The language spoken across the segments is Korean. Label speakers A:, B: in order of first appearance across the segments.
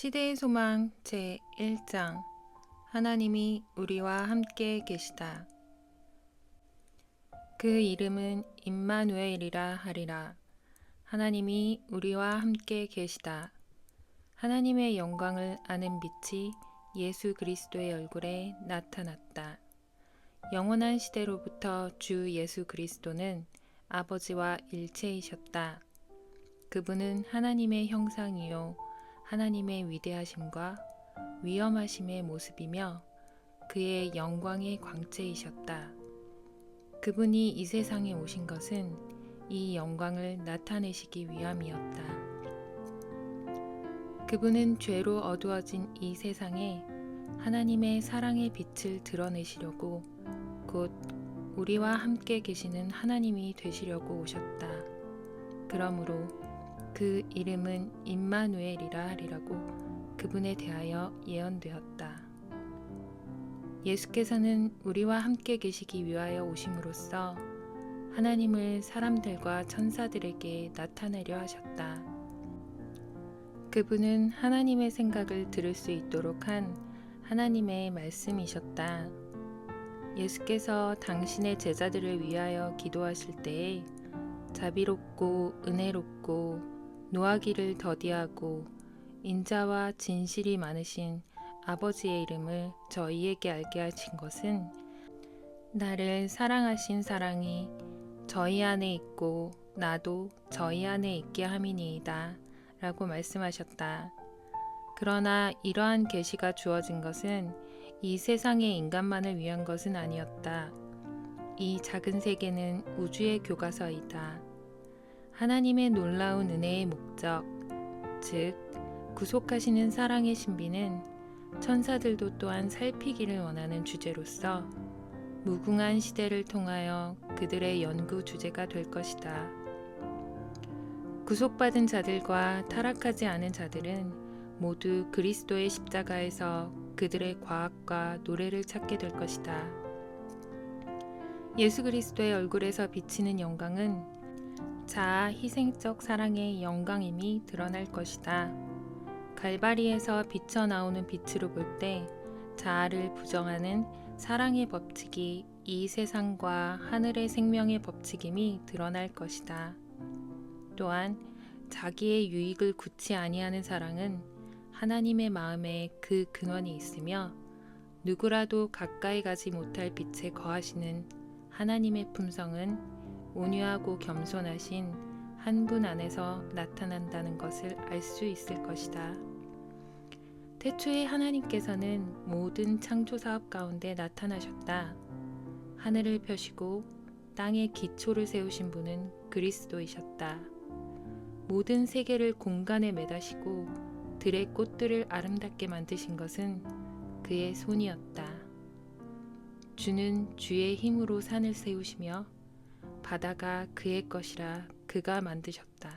A: 시대의 소망 제1장 하나님이 우리와 함께 계시다. 그 이름은 임마누엘이라 하리라. 하나님이 우리와 함께 계시다. 하나님의 영광을 아는 빛이 예수 그리스도의 얼굴에 나타났다. 영원한 시대로부터 주 예수 그리스도는 아버지와 일체이셨다. 그분은 하나님의 형상이요 하나님의 위대하심과 위엄하심의 모습이며 그의 영광의 광채이셨다. 그분이 이 세상에 오신 것은 이 영광을 나타내시기 위함이었다. 그분은 죄로 어두워진 이 세상에 하나님의 사랑의 빛을 드러내시려고 곧 우리와 함께 계시는 하나님이 되시려고 오셨다. 그러므로 그 이름은 임마누엘이라 하리라고 그분에 대하여 예언되었다. 예수께서는 우리와 함께 계시기 위하여 오심으로써 하나님을 사람들과 천사들에게 나타내려 하셨다. 그분은 하나님의 생각을 들을 수 있도록 한 하나님의 말씀이셨다. 예수께서 당신의 제자들을 위하여 기도하실 때에 자비롭고 은혜롭고 노하기를 더디하고 인자와 진실이 많으신 아버지의 이름을 저희에게 알게 하신 것은 나를 사랑하신 사랑이 저희 안에 있고 나도 저희 안에 있게 함이니이다 라고 말씀하셨다. 그러나 이러한 계시가 주어진 것은 이 세상의 인간만을 위한 것은 아니었다. 이 작은 세계는 우주의 교과서이다. 하나님의 놀라운 은혜의 목적, 즉 구속하시는 사랑의 신비는 천사들도 또한 살피기를 원하는 주제로서 무궁한 시대를 통하여 그들의 연구 주제가 될 것이다. 구속받은 자들과 타락하지 않은 자들은 모두 그리스도의 십자가에서 그들의 과학과 노래를 찾게 될 것이다. 예수 그리스도의 얼굴에서 비치는 영광은 자아 희생적 사랑의 영광임이 드러날 것이다. 갈바리에서 비쳐나오는 빛으로 볼 때 자아를 부정하는 사랑의 법칙이 이 세상과 하늘의 생명의 법칙임이 드러날 것이다. 또한 자기의 유익을 굳이 아니하는 사랑은 하나님의 마음에 그 근원이 있으며 누구라도 가까이 가지 못할 빛에 거하시는 하나님의 품성은 온유하고 겸손하신 한 분 안에서 나타난다는 것을 알 수 있을 것이다. 태초에 하나님께서는 모든 창조 사업 가운데 나타나셨다. 하늘을 펴시고 땅에 기초를 세우신 분은 그리스도이셨다. 모든 세계를 공간에 매다시고 들의 꽃들을 아름답게 만드신 것은 그의 손이었다. 주는 주의 힘으로 산을 세우시며 바다가 그의 것이라 그가 만드셨다.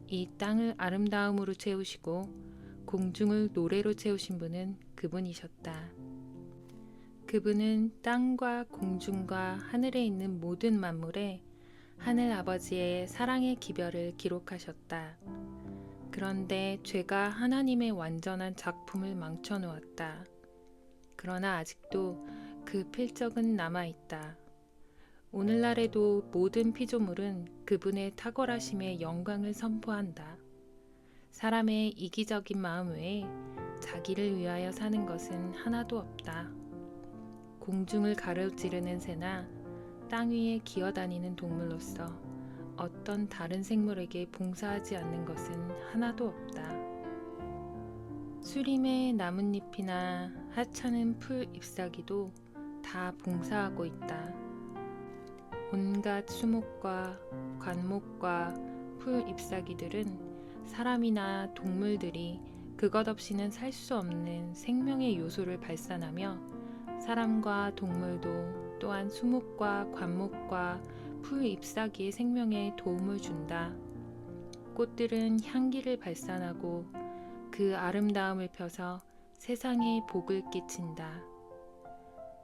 A: 이 땅을 아름다움으로 채우시고 공중을 노래로 채우신 분은 그분이셨다. 그분은 땅과 공중과 하늘에 있는 모든 만물에 하늘 아버지의 사랑의 기별을 기록하셨다. 그런데 죄가 하나님의 완전한 작품을 망쳐놓았다. 그러나 아직도 그 필적은 남아있다. 오늘날에도 모든 피조물은 그분의 탁월하심의 영광을 선포한다. 사람의 이기적인 마음 외에 자기를 위하여 사는 것은 하나도 없다. 공중을 가로지르는 새나 땅 위에 기어다니는 동물로서 어떤 다른 생물에게 봉사하지 않는 것은 하나도 없다. 수림의 나뭇잎이나 하찮은 풀 잎사귀도 다 봉사하고 있다. 온갖 수목과 관목과 풀 잎사귀들은 사람이나 동물들이 그것 없이는 살 수 없는 생명의 요소를 발산하며 사람과 동물도 또한 수목과 관목과 풀 잎사귀의 생명에 도움을 준다. 꽃들은 향기를 발산하고 그 아름다움을 펴서 세상에 복을 끼친다.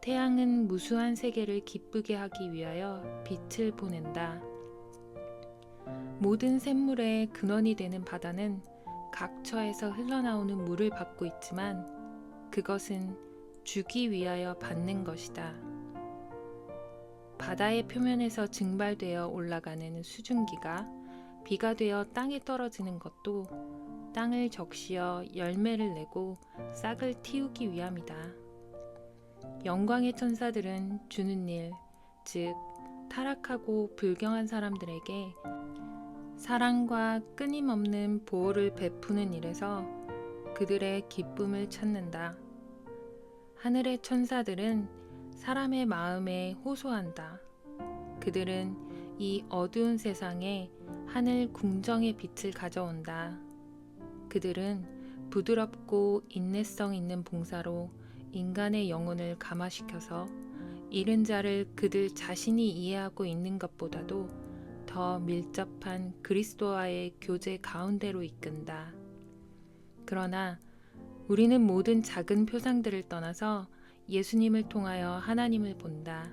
A: 태양은 무수한 세계를 기쁘게 하기 위하여 빛을 보낸다. 모든 샘물의 근원이 되는 바다는 각처에서 흘러나오는 물을 받고 있지만 그것은 주기 위하여 받는 것이다. 바다의 표면에서 증발되어 올라가는 수증기가 비가 되어 땅에 떨어지는 것도 땅을 적시어 열매를 내고 싹을 틔우기 위함이다. 영광의 천사들은 주는 일, 즉 타락하고 불경한 사람들에게 사랑과 끊임없는 보호를 베푸는 일에서 그들의 기쁨을 찾는다. 하늘의 천사들은 사람의 마음에 호소한다. 그들은 이 어두운 세상에 하늘 궁정의 빛을 가져온다. 그들은 부드럽고 인내성 있는 봉사로 인간의 영혼을 감화시켜서 잃은 자를 그들 자신이 이해하고 있는 것보다도 더 밀접한 그리스도와의 교제 가운데로 이끈다. 그러나 우리는 모든 작은 표상들을 떠나서 예수님을 통하여 하나님을 본다.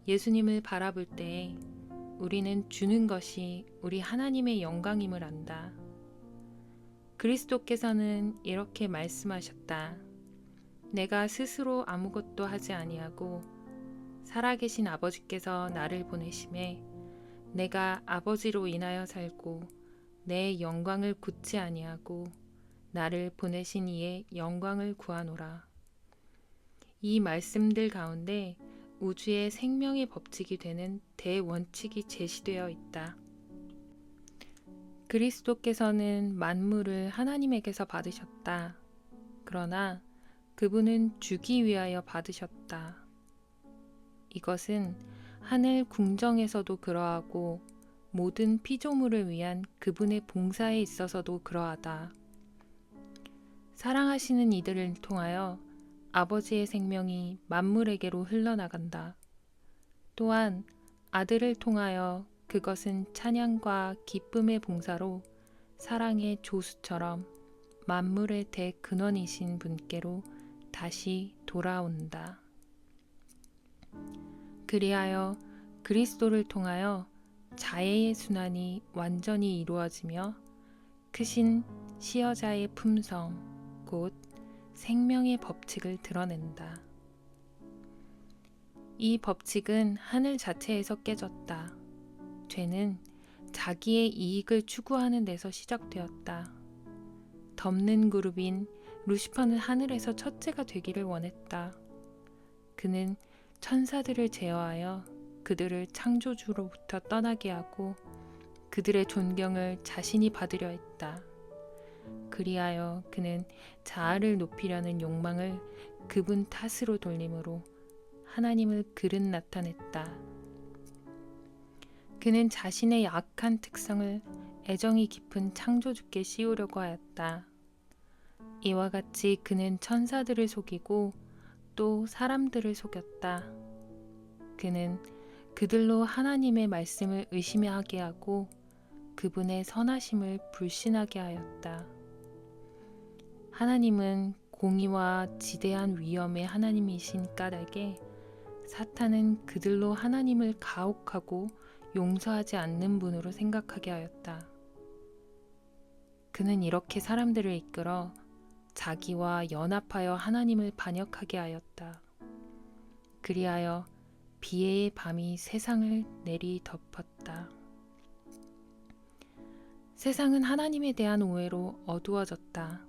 A: 예수님을 바라볼 때 우리는 주는 것이 우리 하나님의 영광임을 안다. 그리스도께서는 이렇게 말씀하셨다. 내가 스스로 아무것도 하지 아니하고 살아계신 아버지께서 나를 보내심에 내가 아버지로 인하여 살고 내 영광을 굳지 아니하고 나를 보내신 이의 영광을 구하노라. 이 말씀들 가운데 우주의 생명의 법칙이 되는 대원칙이 제시되어 있다. 그리스도께서는 만물을 하나님에게서 받으셨다. 그러나 그분은 주기 위하여 받으셨다. 이것은 하늘 궁정에서도 그러하고 모든 피조물을 위한 그분의 봉사에 있어서도 그러하다. 사랑하시는 이들을 통하여 아버지의 생명이 만물에게로 흘러나간다. 또한 아들을 통하여 그것은 찬양과 기쁨의 봉사로 사랑의 조수처럼 만물의 대근원이신 분께로 다시 돌아온다. 그리하여 그리스도를 통하여 자애의 순환이 완전히 이루어지며 크신 시여자의 품성, 곧 생명의 법칙을 드러낸다. 이 법칙은 하늘 자체에서 깨졌다. 죄는 자기의 이익을 추구하는 데서 시작되었다. 덮는 그룹인 루시퍼는 하늘에서 첫째가 되기를 원했다. 그는 천사들을 제어하여 그들을 창조주로부터 떠나게 하고 그들의 존경을 자신이 받으려 했다. 그리하여 그는 자아를 높이려는 욕망을 그분 탓으로 돌림으로 하나님을 그릇 나타냈다. 그는 자신의 약한 특성을 애정이 깊은 창조주께 씌우려고 하였다. 이와 같이 그는 천사들을 속이고 또 사람들을 속였다. 그는 그들로 하나님의 말씀을 의심하게 하고 그분의 선하심을 불신하게 하였다. 하나님은 공의와 지대한 위엄의 하나님이신 까닭에 사탄은 그들로 하나님을 가혹하고 용서하지 않는 분으로 생각하게 하였다. 그는 이렇게 사람들을 이끌어 자기와 연합하여 하나님을 반역하게 하였다. 그리하여 비애의 밤이 세상을 내리 덮었다. 세상은 하나님에 대한 오해로 어두워졌다.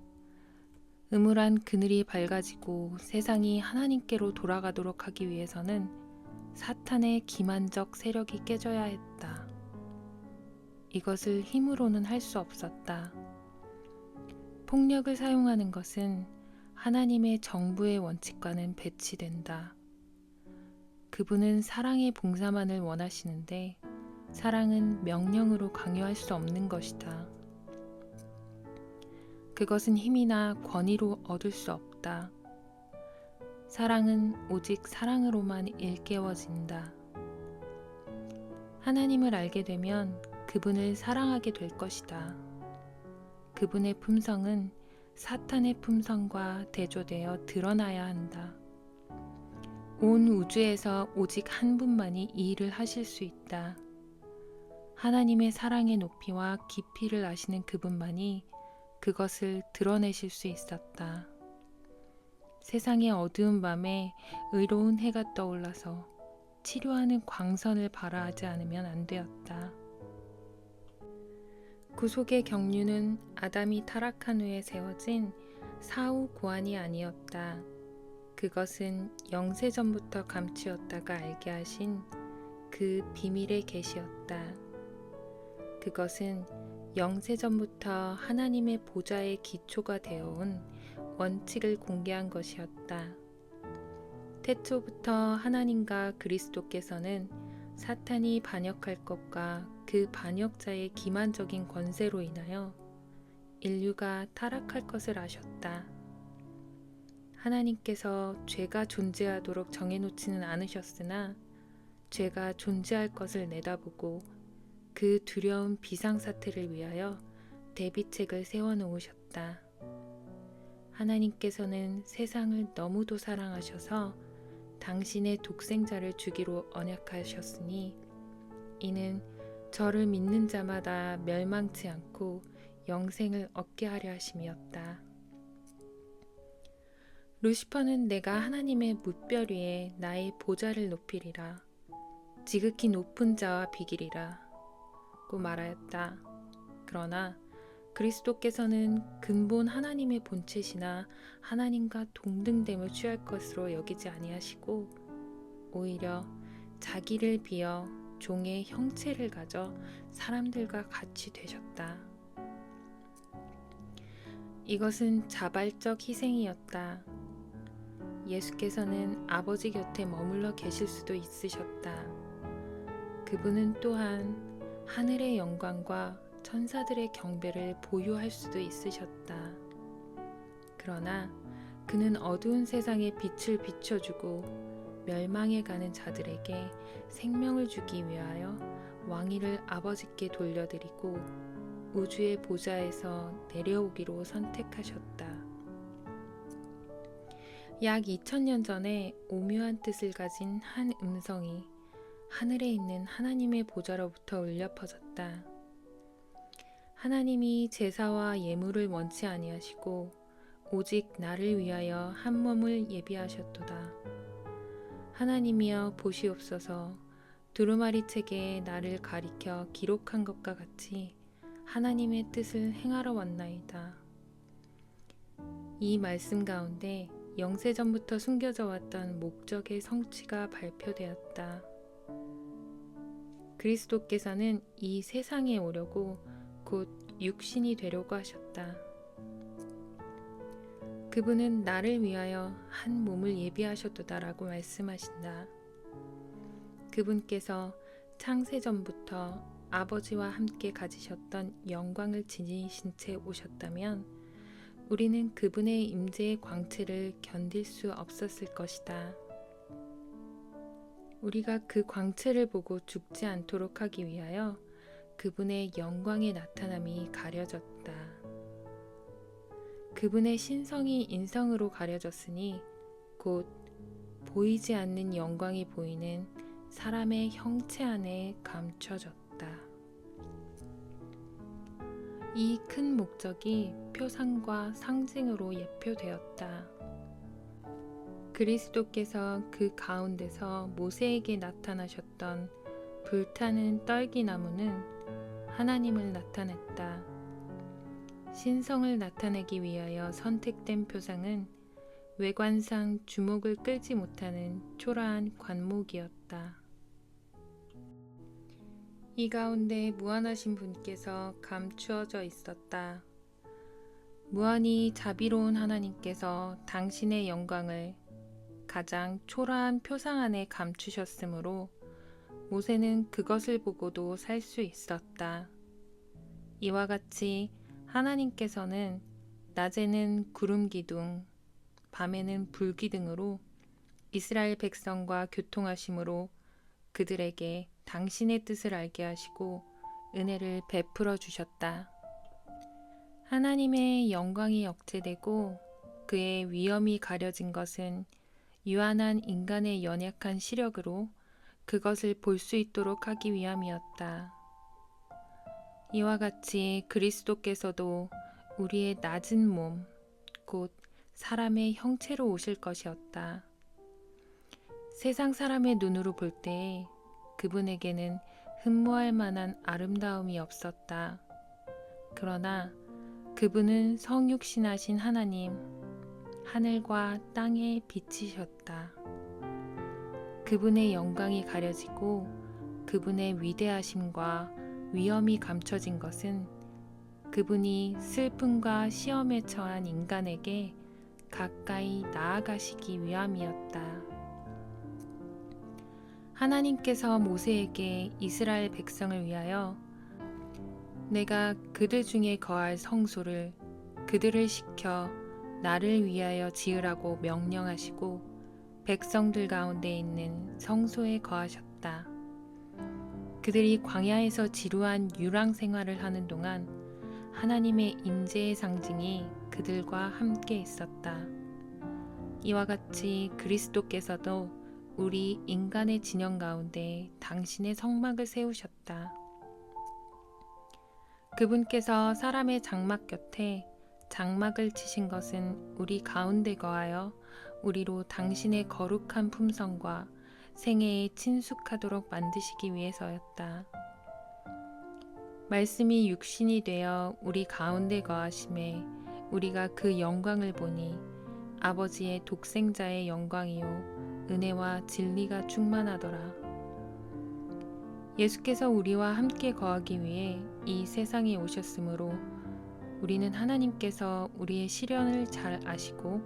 A: 음울한 그늘이 밝아지고 세상이 하나님께로 돌아가도록 하기 위해서는 사탄의 기만적 세력이 깨져야 했다. 이것을 힘으로는 할 수 없었다. 폭력을 사용하는 것은 하나님의 정부의 원칙과는 배치된다. 그분은 사랑의 봉사만을 원하시는데 사랑은 명령으로 강요할 수 없는 것이다. 그것은 힘이나 권위로 얻을 수 없다. 사랑은 오직 사랑으로만 일깨워진다. 하나님을 알게 되면 그분을 사랑하게 될 것이다. 그분의 품성은 사탄의 품성과 대조되어 드러나야 한다. 온 우주에서 오직 한 분만이 이 일을 하실 수 있다. 하나님의 사랑의 높이와 깊이를 아시는 그분만이 그것을 드러내실 수 있었다. 세상의 어두운 밤에 의로운 해가 떠올라서 치료하는 광선을 발하하지 않으면 안 되었다. 구속의 경륜은 아담이 타락한 후에 세워진 사후 고안이 아니었다. 그것은 영세전부터 감추었다가 알게 하신 그 비밀의 계시였다. 그것은 영세전부터 하나님의 보좌의 기초가 되어온 원칙을 공개한 것이었다. 태초부터 하나님과 그리스도께서는 사탄이 반역할 것과 그 반역자의 기만적인 권세로 인하여 인류가 타락할 것을 아셨다. 하나님께서 죄가 존재하도록 정해놓지는 않으셨으나 죄가 존재할 것을 내다보고 그 두려운 비상사태를 위하여 대비책을 세워놓으셨다. 하나님께서는 세상을 너무도 사랑하셔서 당신의 독생자를 주기로 언약하셨으니 이는 저를 믿는 자마다 멸망치 않고 영생을 얻게 하려 하심이었다. 루시퍼는 내가 하나님의 뭇별 위에 나의 보좌를 높이리라. 지극히 높은 자와 비기리라. 고 말하였다. 그러나 그리스도께서는 근본 하나님의 본체시나 하나님과 동등됨을 취할 것으로 여기지 아니하시고 오히려 자기를 비어 종의 형체를 가져 사람들과 같이 되셨다. 이것은 자발적 희생이었다. 예수께서는 아버지 곁에 머물러 계실 수도 있으셨다. 그분은 또한 하늘의 영광과 천사들의 경배를 보유할 수도 있으셨다. 그러나 그는 어두운 세상에 빛을 비춰주고 멸망해 가는 자들에게 생명을 주기 위하여 왕위를 아버지께 돌려드리고 우주의 보좌에서 내려오기로 선택하셨다. 약 2000년 전에 오묘한 뜻을 가진 한 음성이 하늘에 있는 하나님의 보좌로부터 울려 퍼졌다. 하나님이 제사와 예물을 원치 아니하시고 오직 나를 위하여 한 몸을 예비하셨도다. 하나님이여 보시옵소서. 두루마리 책에 나를 가리켜 기록한 것과 같이 하나님의 뜻을 행하러 왔나이다. 이 말씀 가운데 영세전부터 숨겨져 왔던 목적의 성취가 발표되었다. 그리스도께서는 이 세상에 오려고 곧 육신이 되려고 하셨다. 그분은 나를 위하여 한 몸을 예비하셨도다라고 말씀하신다. 그분께서 창세전부터 아버지와 함께 가지셨던 영광을 지니신 채 오셨다면 우리는 그분의 임재의 광채를 견딜 수 없었을 것이다. 우리가 그 광채를 보고 죽지 않도록 하기 위하여 그분의 영광의 나타남이 가려졌다. 그분의 신성이 인성으로 가려졌으니 곧 보이지 않는 영광이 보이는 사람의 형체 안에 감춰졌다. 이 큰 목적이 표상과 상징으로 예표되었다. 그리스도께서 그 가운데서 모세에게 나타나셨던 불타는 떨기나무는 하나님을 나타냈다. 신성을 나타내기 위하여 선택된 표상은 외관상 주목을 끌지 못하는 초라한 관목이었다. 이 가운데 무한하신 분께서 감추어져 있었다. 무한히 자비로운 하나님께서 당신의 영광을 가장 초라한 표상 안에 감추셨으므로 모세는 그것을 보고도 살 수 있었다. 이와 같이 하나님께서는 낮에는 구름 기둥, 밤에는 불 기둥으로 이스라엘 백성과 교통하심으로 그들에게 당신의 뜻을 알게 하시고 은혜를 베풀어 주셨다. 하나님의 영광이 억제되고 그의 위엄이 가려진 것은 유한한 인간의 연약한 시력으로 그것을 볼 수 있도록 하기 위함이었다. 이와 같이 그리스도께서도 우리의 낮은 몸, 곧 사람의 형체로 오실 것이었다. 세상 사람의 눈으로 볼 때에 그분에게는 흠모할 만한 아름다움이 없었다. 그러나 그분은 성육신하신 하나님, 하늘과 땅의 빛이셨다. 그분의 영광이 가려지고 그분의 위대하심과 위엄이 감춰진 것은 그분이 슬픔과 시험에 처한 인간에게 가까이 나아가시기 위함이었다. 하나님께서 모세에게 이스라엘 백성을 위하여 내가 그들 중에 거할 성소를 그들을 시켜 나를 위하여 지으라고 명령하시고 백성들 가운데 있는 성소에 거하셨다. 그들이 광야에서 지루한 유랑 생활을 하는 동안 하나님의 임재의 상징이 그들과 함께 있었다. 이와 같이 그리스도께서도 우리 인간의 진영 가운데 당신의 성막을 세우셨다. 그분께서 사람의 장막 곁에 장막을 치신 것은 우리 가운데 거하여 우리로 당신의 거룩한 품성과 생애에 친숙하도록 만드시기 위해서였다. 말씀이 육신이 되어 우리 가운데 거하심에 우리가 그 영광을 보니 아버지의 독생자의 영광이요 은혜와 진리가 충만하더라. 예수께서 우리와 함께 거하기 위해 이 세상에 오셨으므로 우리는 하나님께서 우리의 시련을 잘 아시고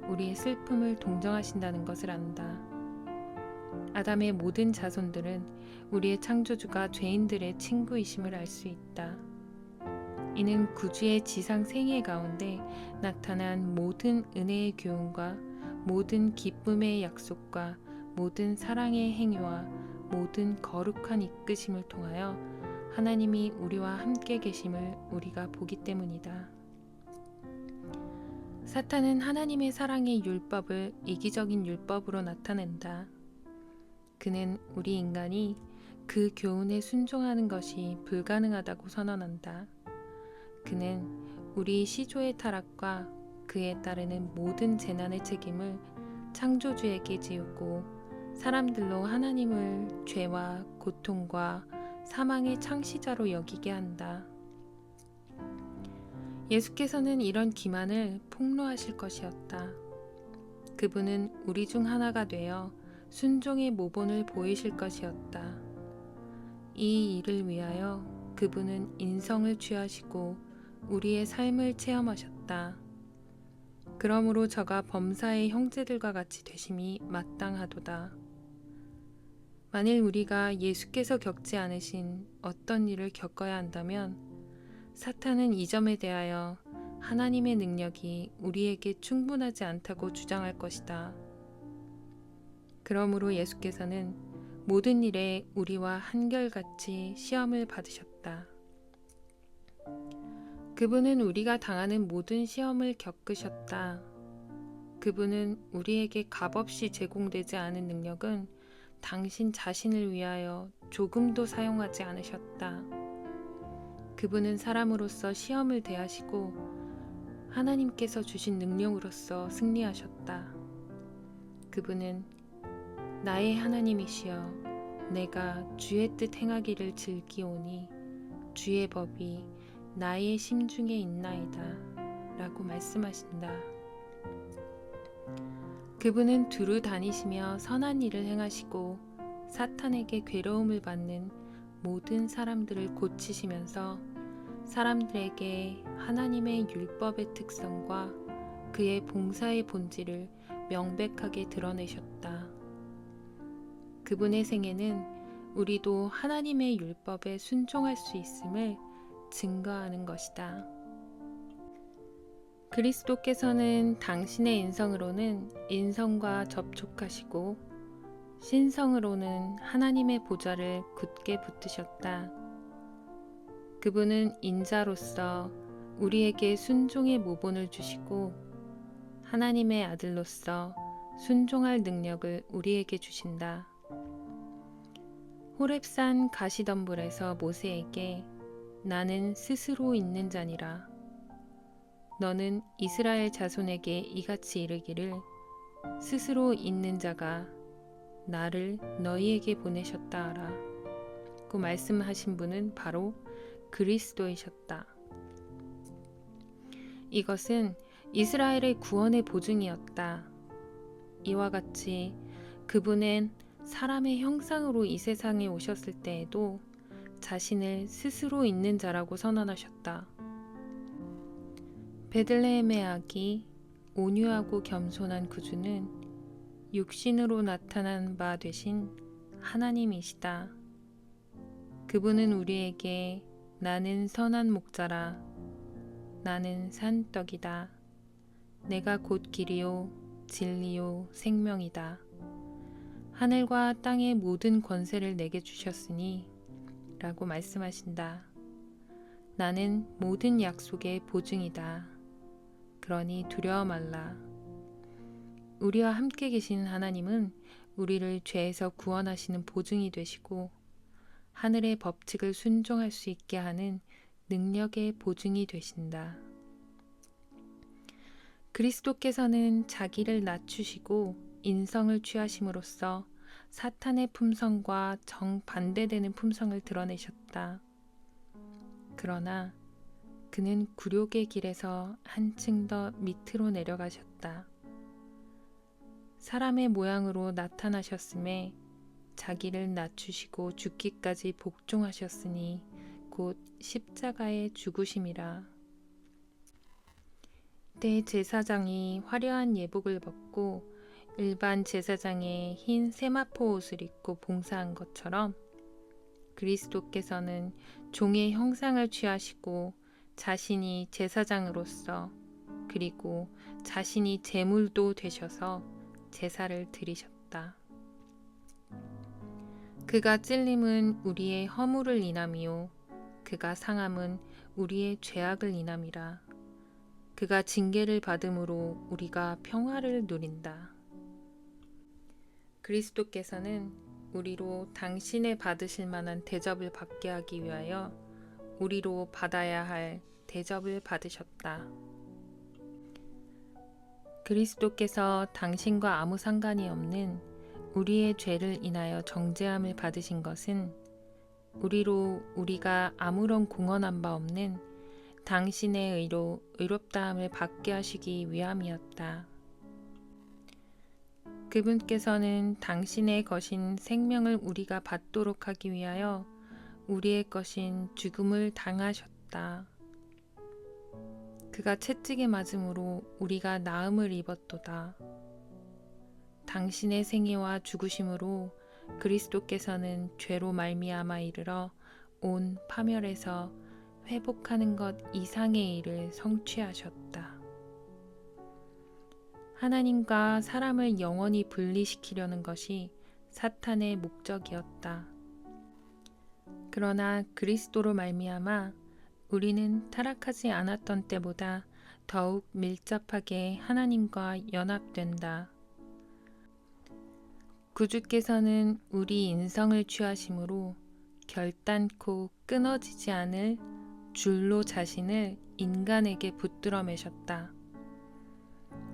A: 우리의 슬픔을 동정하신다는 것을 안다. 아담의 모든 자손들은 우리의 창조주가 죄인들의 친구이심을 알 수 있다. 이는 구주의 지상 생애 가운데 나타난 모든 은혜의 교훈과 모든 기쁨의 약속과 모든 사랑의 행위와 모든 거룩한 이끄심을 통하여 하나님이 우리와 함께 계심을 우리가 보기 때문이다. 사탄은 하나님의 사랑의 율법을 이기적인 율법으로 나타낸다. 그는 우리 인간이 그 교훈에 순종하는 것이 불가능하다고 선언한다. 그는 우리 시조의 타락과 그에 따르는 모든 재난의 책임을 창조주에게 지우고 사람들로 하나님을 죄와 고통과 사망의 창시자로 여기게 한다. 예수께서는 이런 기만을 폭로하실 것이었다. 그분은 우리 중 하나가 되어 순종의 모본을 보이실 것이었다. 이 일을 위하여 그분은 인성을 취하시고 우리의 삶을 체험하셨다. 그러므로 저가 범사의 형제들과 같이 되심이 마땅하도다. 만일 우리가 예수께서 겪지 않으신 어떤 일을 겪어야 한다면 사탄은 이 점에 대하여 하나님의 능력이 우리에게 충분하지 않다고 주장할 것이다. 그러므로 예수께서는 모든 일에 우리와 한결같이 시험을 받으셨다. 그분은 우리가 당하는 모든 시험을 겪으셨다. 그분은 우리에게 값없이 제공되지 않은 능력은 당신 자신을 위하여 조금도 사용하지 않으셨다. 그분은 사람으로서 시험을 대하시고 하나님께서 주신 능력으로서 승리하셨다. 그분은 나의 하나님이시여 내가 주의 뜻 행하기를 즐기오니 주의 법이 나의 심중에 있나이다 라고 말씀하신다. 그분은 두루 다니시며 선한 일을 행하시고 사탄에게 괴로움을 받는 모든 사람들을 고치시면서 사람들에게 하나님의 율법의 특성과 그의 봉사의 본질을 명백하게 드러내셨다. 그분의 생애는 우리도 하나님의 율법에 순종할 수 있음을 증거하는 것이다. 그리스도께서는 당신의 인성으로는 인성과 접촉하시고 신성으로는 하나님의 보좌를 굳게 붙드셨다. 그분은 인자로서 우리에게 순종의 모본을 주시고 하나님의 아들로서 순종할 능력을 우리에게 주신다. 호렙산 가시덤불에서 모세에게 나는 스스로 있는 자니라 너는 이스라엘 자손에게 이같이 이르기를 스스로 있는 자가 나를 너희에게 보내셨다 하라. 그 말씀하신 분은 바로 그리스도이셨다. 이것은 이스라엘의 구원의 보증이었다. 이와 같이 그분은 사람의 형상으로 이 세상에 오셨을 때에도 자신을 스스로 있는 자라고 선언하셨다. 베들레헴의 아기 온유하고 겸손한 구주는 육신으로 나타난 바 되신 하나님이시다. 그분은 우리에게 나는 선한 목자라, 나는 산떡이다, 내가 곧 길이요 진리요 생명이다, 하늘과 땅의 모든 권세를 내게 주셨으니 라고 말씀하신다. 나는 모든 약속의 보증이다. 그러니 두려워 말라. 우리와 함께 계신 하나님은 우리를 죄에서 구원하시는 보증이 되시고 하늘의 법칙을 순종할 수 있게 하는 능력의 보증이 되신다. 그리스도께서는 자기를 낮추시고 인성을 취하심으로써 사탄의 품성과 정반대되는 품성을 드러내셨다. 그러나 그는 굴욕의 길에서 한층 더 밑으로 내려가셨다. 사람의 모양으로 나타나셨음에 자기를 낮추시고 죽기까지 복종하셨으니 곧 십자가의 죽으심이라. 대제사장이 화려한 예복을 벗고 일반 제사장의 흰 세마포 옷을 입고 봉사한 것처럼 그리스도께서는 종의 형상을 취하시고 자신이 제사장으로서 그리고 자신이 제물도 되셔서 제사를 드리셨다. 그가 찔림은 우리의 허물을 인함이요 그가 상함은 우리의 죄악을 인함이라. 그가 징계를 받음으로 우리가 평화를 누린다. 그리스도께서는 우리로 당신의 받으실 만한 대접을 받게 하기 위하여 우리로 받아야 할 대접을 받으셨다. 그리스도께서 당신과 아무 상관이 없는 우리의 죄를 인하여 정죄함을 받으신 것은 우리로 우리가 아무런 공헌한 바 없는 당신의 의로 의롭다함을 받게 하시기 위함이었다. 그분께서는 당신의 것인 생명을 우리가 받도록 하기 위하여 우리의 것인 죽음을 당하셨다. 그가 채찍에 맞음으로 우리가 나음을 입었도다. 당신의 생애와 죽으심으로 그리스도께서는 죄로 말미암아 이르러 온 파멸에서 회복하는 것 이상의 일을 성취하셨다. 하나님과 사람을 영원히 분리시키려는 것이 사탄의 목적이었다. 그러나 그리스도로 말미암아 우리는 타락하지 않았던 때보다 더욱 밀접하게 하나님과 연합된다. 구주께서는 우리 인성을 취하심으로 결단코 끊어지지 않을 줄로 자신을 인간에게 붙들어 매셨다.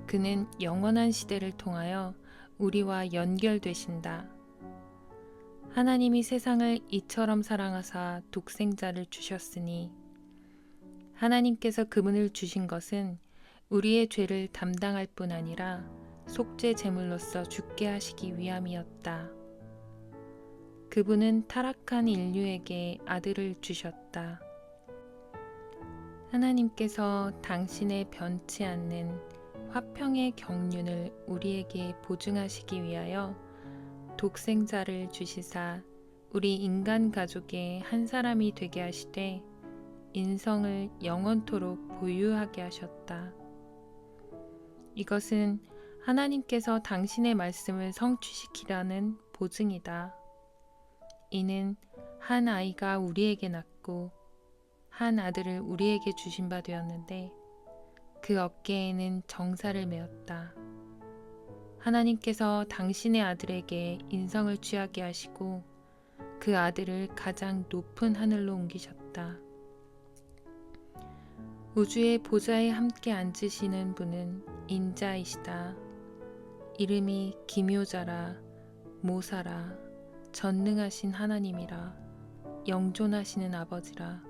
A: 그는 영원한 시대를 통하여 우리와 연결되신다. 하나님이 세상을 이처럼 사랑하사 독생자를 주셨으니 하나님께서 그분을 주신 것은 우리의 죄를 담당할 뿐 아니라 속죄 제물로서 죽게 하시기 위함이었다. 그분은 타락한 인류에게 아들을 주셨다. 하나님께서 당신의 변치 않는 화평의 경륜을 우리에게 보증하시기 위하여 독생자를 주시사 우리 인간 가족의 한 사람이 되게 하시되 인성을 영원토록 보유하게 하셨다. 이것은 하나님께서 당신의 말씀을 성취시키려는 보증이다. 이는 한 아이가 우리에게 낳고 한 아들을 우리에게 주신 바 되었는데 그 어깨에는 정사를 메었다. 하나님께서 당신의 아들에게 인성을 취하게 하시고 그 아들을 가장 높은 하늘로 옮기셨다. 우주의 보좌에 함께 앉으시는 분은 인자이시다. 이름이 기묘자라, 모사라, 전능하신 하나님이라, 영존하시는 아버지라,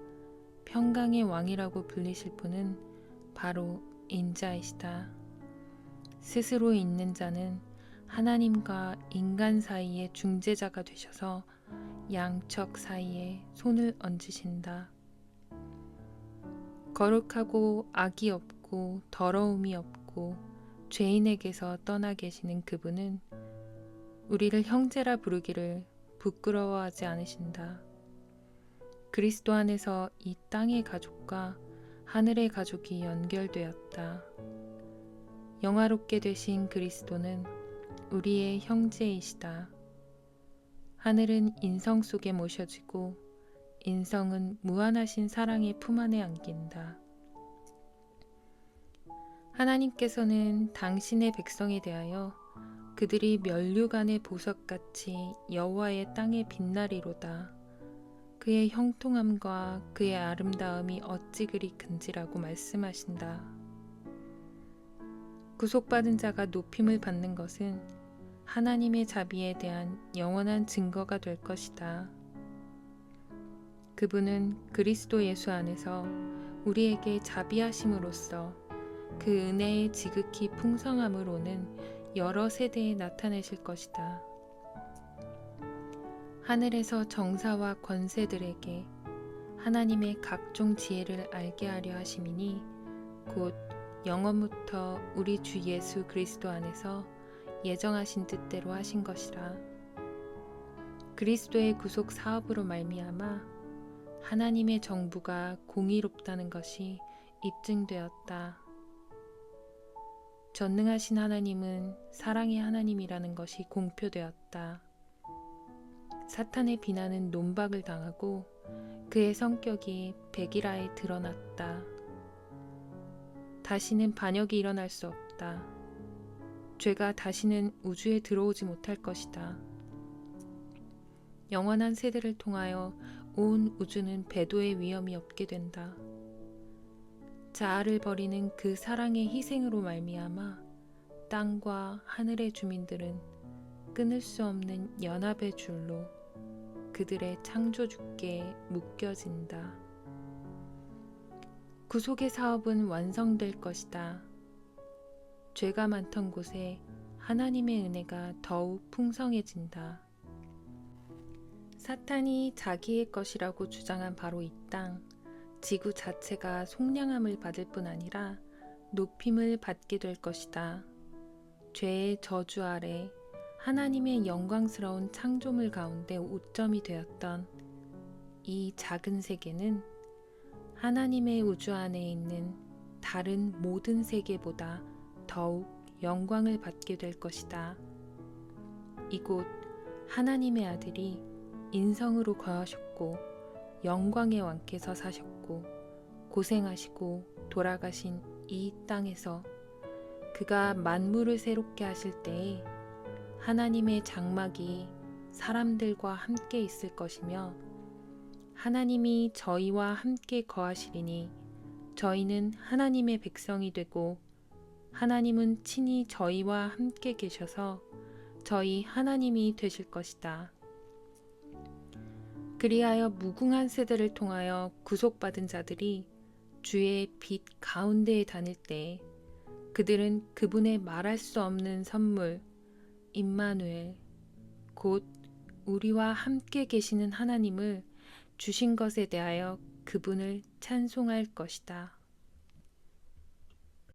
A: 평강의 왕이라고 불리실 분은 바로 인자이시다. 스스로 있는 자는 하나님과 인간 사이의 중재자가 되셔서 양척 사이에 손을 얹으신다. 거룩하고 악이 없고 더러움이 없고 죄인에게서 떠나 계시는 그분은 우리를 형제라 부르기를 부끄러워하지 않으신다. 그리스도 안에서 이 땅의 가족과 하늘의 가족이 연결되었다. 영화롭게 되신 그리스도는 우리의 형제이시다. 하늘은 인성 속에 모셔지고 인성은 무한하신 사랑의 품 안에 안긴다. 하나님께서는 당신의 백성에 대하여 그들이 면류관의 보석같이 여호와의 땅에 빛나리로다. 그의 형통함과 그의 아름다움이 어찌 그리 큰지라고 말씀하신다. 구속받은 자가 높임을 받는 것은 하나님의 자비에 대한 영원한 증거가 될 것이다. 그분은 그리스도 예수 안에서 우리에게 자비하심으로써 그 은혜의 지극히 풍성함으로는 여러 세대에 나타내실 것이다. 하늘에서 정사와 권세들에게 하나님의 각종 지혜를 알게 하려 하심이니 곧 영원부터 우리 주 예수 그리스도 안에서 예정하신 뜻대로 하신 것이라. 그리스도의 구속 사업으로 말미암아 하나님의 정부가 공의롭다는 것이 입증되었다. 전능하신 하나님은 사랑의 하나님이라는 것이 공표되었다. 사탄의 비난은 논박을 당하고 그의 성격이 백일하에 드러났다. 다시는 반역이 일어날 수 없다. 죄가 다시는 우주에 들어오지 못할 것이다. 영원한 세대를 통하여 온 우주는 배도의 위험이 없게 된다. 자아를 버리는 그 사랑의 희생으로 말미암아 땅과 하늘의 주민들은 끊을 수 없는 연합의 줄로 그들의 창조주께 묶여진다. 구속의 사업은 완성될 것이다. 죄가 많던 곳에 하나님의 은혜가 더욱 풍성해진다. 사탄이 자기의 것이라고 주장한 바로 이 땅, 지구 자체가 속량함을 받을 뿐 아니라 높임을 받게 될 것이다. 죄의 저주 아래 하나님의 영광스러운 창조물 가운데 오점이 되었던 이 작은 세계는 하나님의 우주 안에 있는 다른 모든 세계보다 더욱 영광을 받게 될 것이다. 이곳 하나님의 아들이 인성으로 거하셨고 영광의 왕께서 사셨고 고생하시고 돌아가신 이 땅에서 그가 만물을 새롭게 하실 때에 하나님의 장막이 사람들과 함께 있을 것이며 하나님이 저희와 함께 거하시리니 저희는 하나님의 백성이 되고 하나님은 친히 저희와 함께 계셔서 저희 하나님이 되실 것이다. 그리하여 무궁한 세대를 통하여 구속받은 자들이 주의 빛 가운데에 다닐 때 그들은 그분의 말할 수 없는 선물 임마누엘 곧 우리와 함께 계시는 하나님을 주신 것에 대하여 그분을 찬송할 것이다.